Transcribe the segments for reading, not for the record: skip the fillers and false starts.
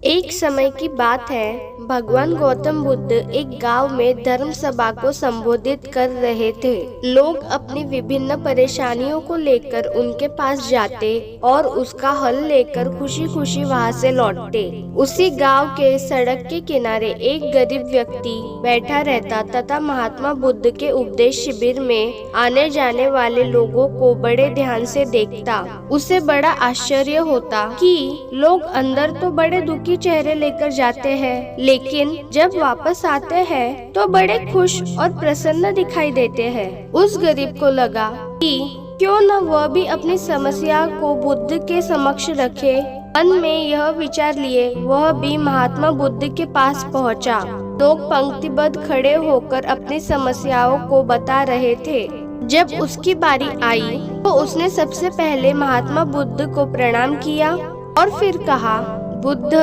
एक समय की बात है, भगवान गौतम बुद्ध एक गांव में धर्म सभा को संबोधित कर रहे थे। लोग अपनी विभिन्न परेशानियों को लेकर उनके पास जाते और उसका हल लेकर खुशी खुशी वहां से लौटते। उसी गांव के सड़क के किनारे एक गरीब व्यक्ति बैठा रहता तथा महात्मा बुद्ध के उपदेश शिविर में आने जाने वाले लोगों को बड़े ध्यान से देखता। उसे बड़ा आश्चर्य होता कि लोग अंदर तो बड़े दुखी चेहरे लेकर जाते हैं, लेकिन जब वापस आते हैं तो बड़े खुश और प्रसन्न दिखाई देते हैं। उस गरीब को लगा कि क्यों न वह भी अपनी समस्या को बुद्ध के समक्ष रखे। मन में यह विचार लिए वह भी महात्मा बुद्ध के पास पहुंचा। लोग पंक्तिबद्ध खड़े होकर अपनी समस्याओं को बता रहे थे। जब उसकी बारी आई तो उसने सबसे पहले महात्मा बुद्ध को प्रणाम किया और फिर कहा, बुद्ध,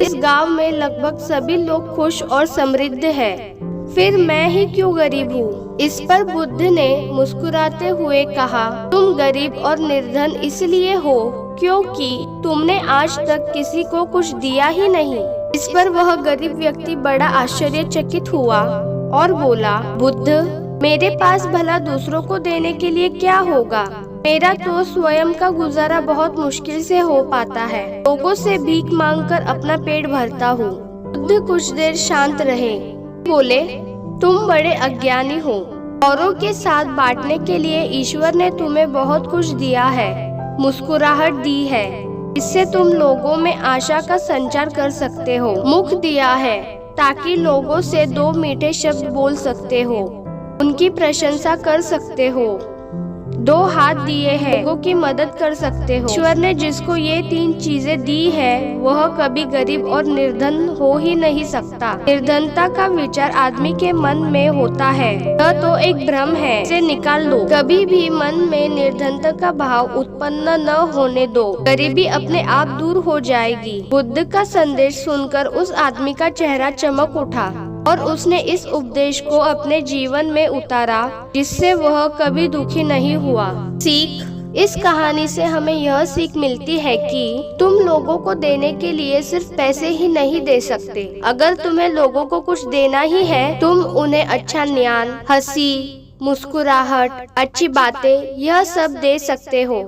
इस गांव में लगभग सभी लोग खुश और समृद्ध हैं, फिर मैं ही क्यों गरीब हूँ। इस पर बुद्ध ने मुस्कुराते हुए कहा, तुम गरीब और निर्धन इसलिए हो क्योंकि तुमने आज तक किसी को कुछ दिया ही नहीं। इस पर वह गरीब व्यक्ति बड़ा आश्चर्यचकित हुआ और बोला, बुद्ध, मेरे पास भला दूसरों को देने के लिए क्या होगा। मेरा तो स्वयं का गुजारा बहुत मुश्किल से हो पाता है। लोगों से भीख मांगकर अपना पेट भरता हूँ। बुद्ध कुछ देर शांत रहे, बोले, तुम बड़े अज्ञानी हो। औरों के साथ बांटने के लिए ईश्वर ने तुम्हें बहुत कुछ दिया है, मुस्कुराहट दी है, इससे तुम लोगों में आशा का संचार कर सकते हो। मुख दिया है ताकि लोगों से दो मीठे शब्द बोल सकते हो, उनकी प्रशंसा कर सकते हो। दो हाथ दिए हैं, लोगों की मदद कर सकते हो। ईश्वर ने जिसको ये तीन चीजें दी है वह कभी गरीब और निर्धन हो ही नहीं सकता। निर्धनता का विचार आदमी के मन में होता है, यह तो एक भ्रम है, इसे निकाल दो। कभी भी मन में निर्धनता का भाव उत्पन्न न होने दो, गरीबी अपने आप दूर हो जाएगी। बुद्ध का संदेश सुनकर उस आदमी का चेहरा चमक उठा और उसने इस उपदेश को अपने जीवन में उतारा, जिससे वह कभी दुखी नहीं हुआ। सीख, इस कहानी से हमें यह सीख मिलती है कि तुम लोगों को देने के लिए सिर्फ पैसे ही नहीं दे सकते। अगर तुम्हें लोगों को कुछ देना ही है, तुम उन्हें अच्छा ज्ञान, हंसी, मुस्कुराहट, अच्छी बातें, यह सब दे सकते हो।